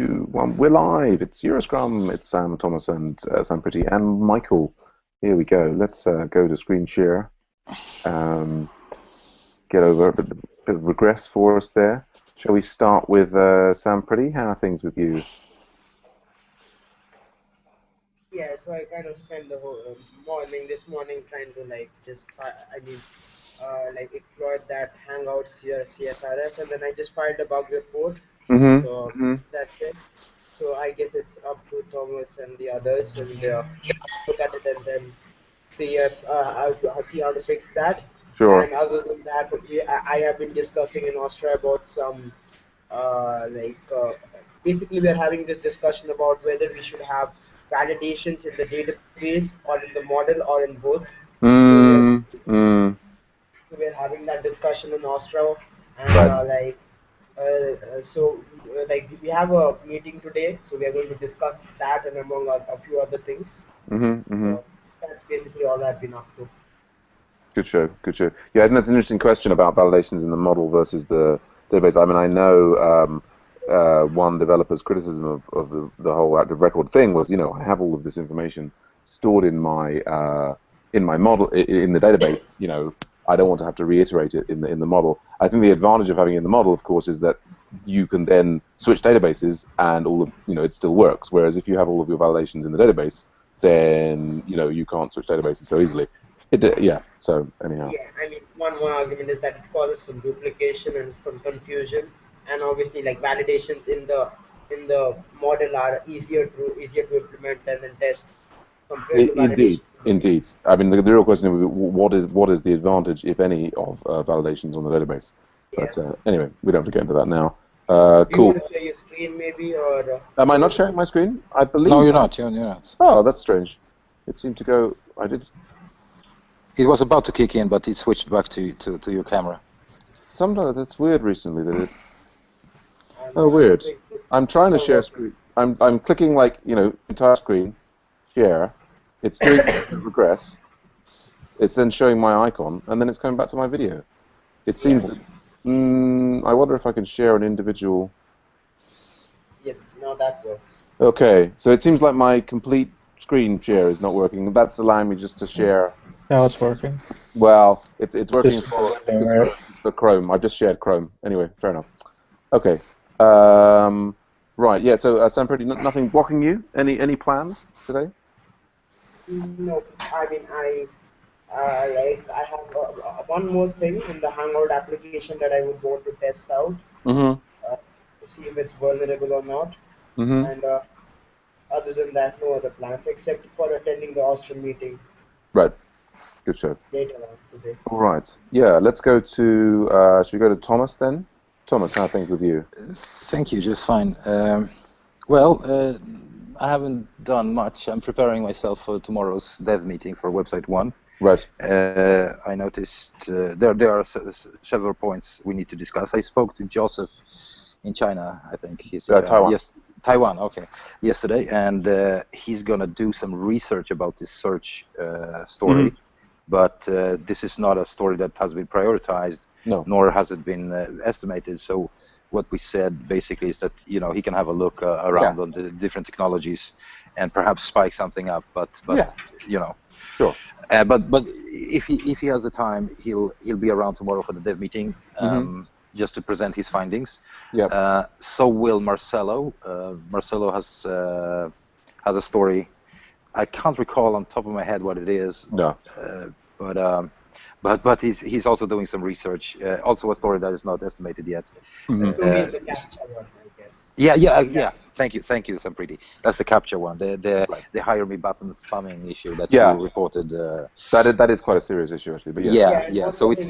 2, 1. We're live. It's EuroScrum. It's Sam, Thomas, and Sam Pretty, and Michael. Here we go. Let's go to screen share. Get over a bit of regress for us there. Shall we start with Sam Pretty? How are things with you? Yeah, so I kind of spent the whole this morning trying to exploit that Hangouts here, CSRF, and then I just filed a bug report. So that's it. So I guess it's up to Thomas and the others, and look at it and then see if see how to fix that. Sure. And other than that, I have been discussing in Austria about some basically we are having this discussion about whether we should have validations in the database or in the model or in both. So we're having that discussion in Austria, and we have a meeting today, so we are going to discuss that and among a few other things. So that's basically all I've been up to. Good show, good show. Yeah, I think that's an interesting question about validations in the model versus the database. I mean, I know one developer's criticism of the whole active record thing was, I have all of this information stored in my model in the database. I don't want to have to reiterate it in the model. I think the advantage of having it in the model, of course, is that you can then switch databases and all of it still works. Whereas if you have all of your validations in the database, then you can't switch databases so easily. So anyhow. Yeah, I mean, one argument is that it causes some duplication and some confusion, and obviously, like validations in the model are easier to implement and then test compared to validations. Indeed. I mean, the real question is what is the advantage, if any, of validations on the database? Yeah. But anyway, we don't have to get into that now. Do cool. You want to share your screen, maybe, or? Am I not sharing my screen? I believe. No, you're not. You're not. Oh, that's strange. It seemed to go. I did. It was about to kick in, but it switched back to your camera. Sometimes that's weird recently. That it. Oh, weird. I'm trying to share screen. I'm clicking entire screen, share. It's doing regress. It's then showing my icon, and then it's coming back to my video. It seems. I wonder if I can share an individual. Yeah, no, that works. Okay, so it seems like my complete screen share is not working. That's allowing me just to share. Now it's working. Well, it's working Just for Chrome. I've just shared Chrome. Anyway, fair enough. Okay. Right. Yeah. So Sam Pretty, nothing blocking you. Any plans today? No. I mean, I have one more thing in the Hangout application that I would want to test out to see if it's vulnerable or not. And other than that, no other plans except for attending the Austrian meeting. Right. Good show. Later on today. All right. Yeah. Let's go to. Should we go to Thomas then? Thomas, how are things with you? Thank you. Just fine. I haven't done much. I'm preparing myself for tomorrow's dev meeting for Website 1. Right. I noticed there are several points we need to discuss. I spoke to Joseph in China, I think. He's in Taiwan. Yes, Taiwan, okay. Yesterday, and he's going to do some research about this search story. But this is not a story that has been prioritized, nor has it been estimated. So what we said basically is that he can have a look around on the different technologies and perhaps spike something up. But Sure. But if he has the time, he'll be around tomorrow for the dev meeting, just to present his findings. Yeah. So will Marcelo. Marcelo has a story. I can't recall on top of my head what it is. No. But he's also doing some research. Also a story that is not estimated yet. The captcha one, I guess. Yeah. Thank you, Sam Pretty. That's the captcha one. The hire me button spamming issue that you reported. That is quite a serious issue actually. But yeah. So it's.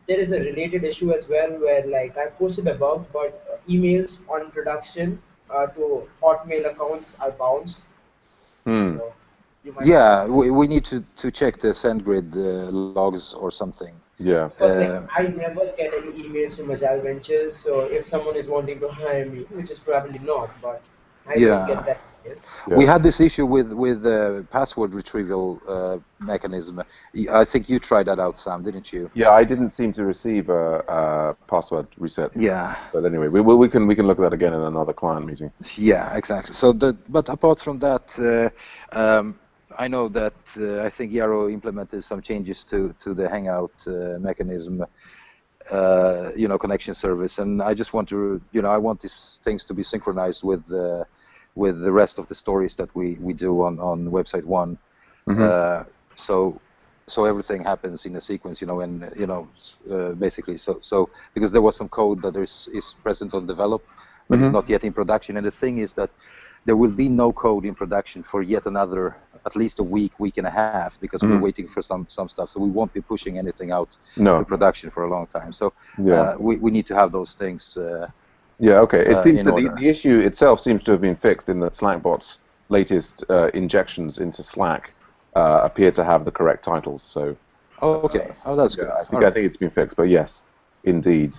There is a related issue as well where I posted a bug, but emails on production to Hotmail accounts are bounced. So we need to check the SendGrid logs or something. Yeah. Because I never get any emails from Agile Ventures, so if someone is wanting to hire me, which is probably not, but I don't get that email. Yeah. We had this issue with password retrieval mechanism. I think you tried that out, Sam, didn't you? Yeah, I didn't seem to receive a password reset. Yeah. But anyway, we can look at that again in another client meeting. Yeah, exactly. So but apart from that, I know that I think Yarrow implemented some changes to the Hangout mechanism. Connection service, and I just want to, I want these things to be synchronized with the rest of the stories that we do on website 1. Mm-hmm. So everything happens in a sequence, and basically, so because there was some code that is present on develop, but Mm-hmm. it's not yet in production. And the thing is that there will be no code in production for yet another, at least a week and a half, because we're waiting for some stuff. So we won't be pushing anything out to production for a long time. So we need to have those things. Yeah. Okay. It seems that the issue itself seems to have been fixed in that Slackbot's latest injections into Slack appear to have the correct titles. So. Oh, okay. Oh, that's good. I think it's been fixed. But yes, indeed.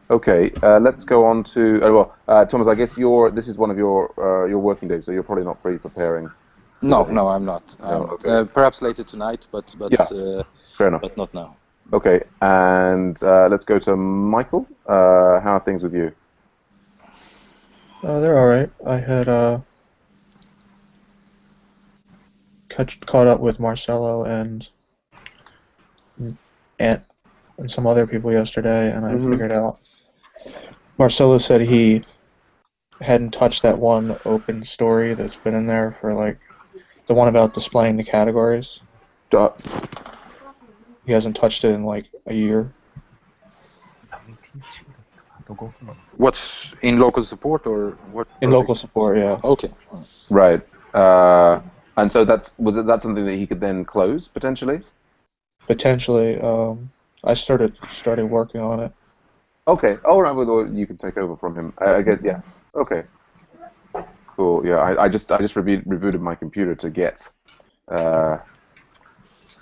Okay, let's go on to Thomas. I guess this is one of your working days, so you're probably not free for pairing. No, I'm not. Okay. Perhaps later tonight, but fair enough. But not now. Okay, and let's go to Michael. How are things with you? They're all right. I had caught up with Marcelo and some other people yesterday, and I figured out. Marcelo said he hadn't touched that one open story that's been in there for the one about displaying the categories. He hasn't touched it in a year. What's in local support or what? In local support, yeah. Okay. Right. And so that's something that he could then close potentially? Potentially. I started working on it. Okay. Oh, right. Well, you can take over from him. I guess. Yeah. Okay. Cool. Yeah. I just rebooted my computer to get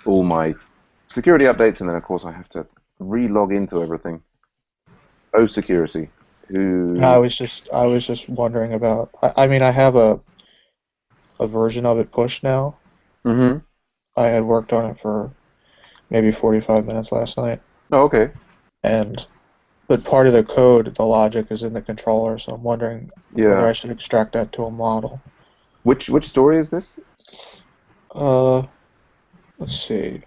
all my security updates, and then of course I have to re-log into everything. Oh, security. I was just wondering about. I mean, I have a version of it pushed now. Mm-hmm. I had worked on it for maybe 45 minutes last night. Oh, okay. But part of the code, the logic is in the controller, so I'm wondering whether I should extract that to a model. Which story is this? Let's see.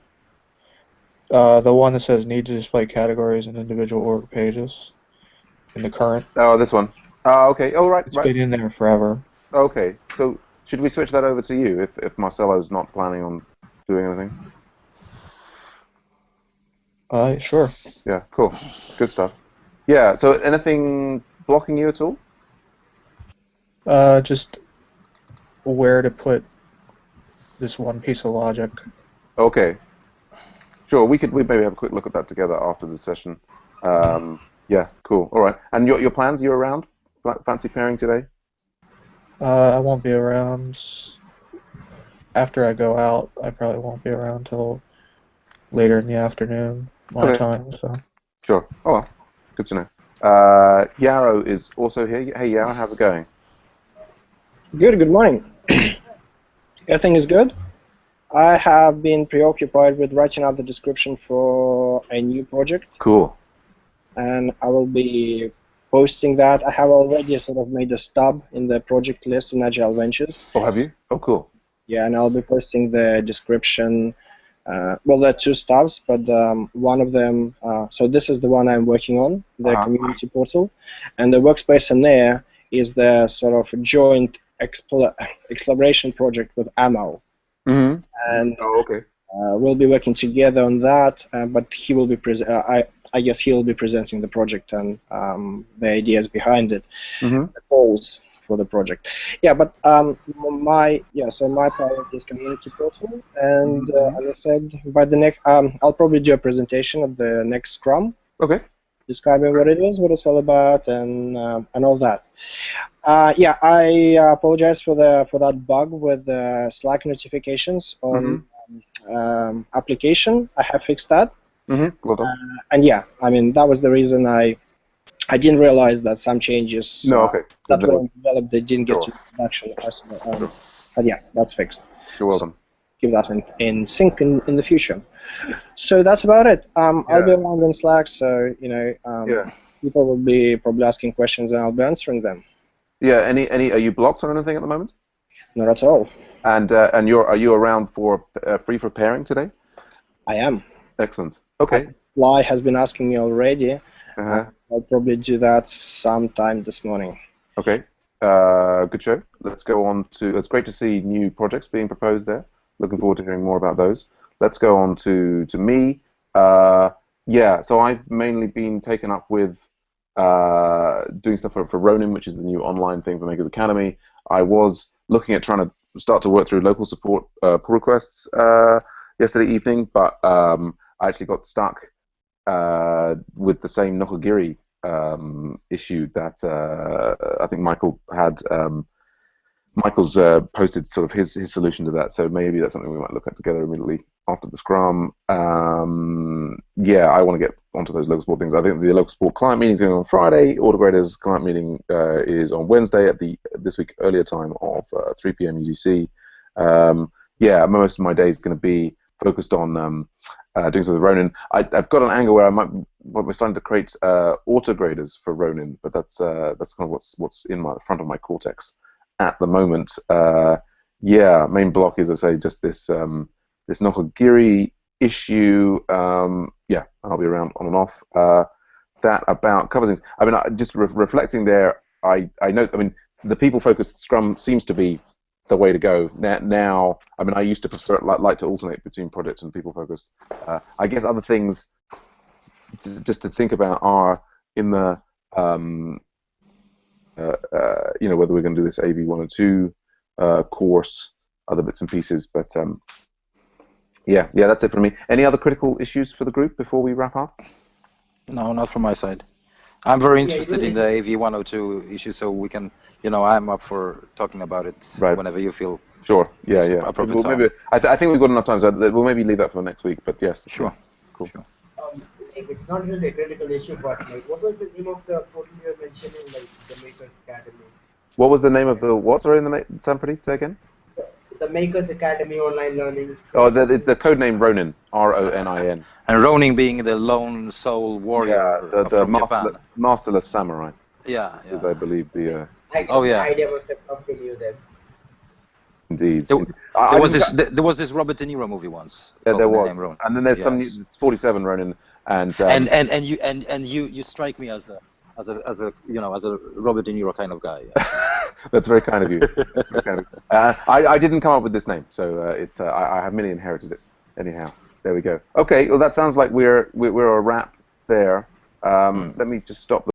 The one that says need to display categories and individual org pages in the current. Oh, this one. Oh, okay. Oh, right. It's been in there forever. Okay. So should we switch that over to you if Marcelo's not planning on doing anything? Sure. Yeah, cool. Good stuff. Yeah, so anything blocking you at all? Just where to put this one piece of logic. Okay. Sure, we maybe have a quick look at that together after the session. Yeah, cool. All right. And your plans? You around? Fancy pairing today? I won't be around. After I go out, I probably won't be around till later in the afternoon, my time. So. Sure. Oh, well. Good to know. Yarrow is also here. Hey, Yarrow, how's it going? Good morning. Everything is good. I have been preoccupied with writing out the description for a new project. Cool. And I will be posting that. I have already sort of made a stub in the project list on Agile Ventures. Oh, have you? Oh, cool. Yeah, and I'll be posting the description. Well, there are two stubs, but one of them, so this is the one I'm working on, the community portal, and the workspace in there is the sort of joint exploration project with Amal. Mm-hmm. And okay. We'll be working together on that, but he will be I guess he will be presenting the project and the ideas behind it, the goals for the project. Yeah, but my priority is community portal, and as I said, by the next, I'll probably do a presentation at the next Scrum. Okay. Describing what it is, what it's all about, and all that. Yeah, I apologize for that bug with the Slack notifications on application. I have fixed that. Well done. And yeah, I mean that was the reason I I didn't realize that some changes that No. were developed, they didn't get to production. But yeah, that's fixed. You're welcome. So keep that in sync in the future. So that's about it. I'll be around in Slack, so people will be probably asking questions and I'll be answering them. Yeah. Any? Are you blocked on anything at the moment? Not at all. And are you around for free for pairing today? I am. Excellent. Okay. Fly has been asking me already. I'll probably do that sometime this morning. Okay. Good show. Let's go on to. It's great to see new projects being proposed there. Looking forward to hearing more about those. Let's go on to me. Yeah. So I've mainly been taken up with doing stuff for Ronin, which is the new online thing for Makers Academy. I was looking at trying to start to work through local support pull requests yesterday evening, but I actually got stuck with the same Nokogiri issue that I think Michael had. Michael's posted sort of his solution to that, so maybe that's something we might look at together immediately after the Scrum. Yeah, I want to get onto those local support things. I think the local support client meeting is going on Friday. Autograders client meeting is on Wednesday at this week earlier time of 3 p.m. UTC. Yeah, most of my day is going to be focused on doing something with Ronin. I've got an angle where we're starting to create autograders for Ronin, but that's kind of what's in the front of my cortex at the moment. Yeah, main block is, I say, just this this Nokogiri issue. Yeah, I'll be around on and off. That about covers things. I mean, just reflecting there, I note. I mean, the people-focused Scrum seems to be the way to go now. I mean, I used to prefer like to alternate between projects and people-focused. I guess other things just to think about are in the you know, whether we're going to do this AV 102 course, other bits and pieces, but yeah, that's it for me. Any other critical issues for the group before we wrap up? No, not from my side. I'm very interested in the AV 102 issue, so we can, you know, I'm up for talking about it whenever you feel. Sure. Yeah. Well, maybe I think we've got enough time, so we'll maybe leave that for next week. But yes. Sure. Cool. Sure. Like, it's not really a critical issue, but like, what was the name of the portal you were mentioning, like the Makers Academy? What was the name of the what? Sorry, in the Sanford, say again. The Makers Academy online learning. Oh, the code name Ronin, Ronin. And Ronin being the lone soul warrior from Japan. Masterless samurai. Yeah. Is, I believe the. I guess the idea must have come from you then. Indeed. There was this Robert De Niro movie once. Yeah, there was. And then there's some 47 Ronin, and you strike me as a you know, as a Robert De Niro kind of guy. Yeah. That's very kind of you. I didn't come up with this name, so it's I have merely inherited it. Anyhow, there we go. Okay, well that sounds like we're a wrap there. Let me just stop.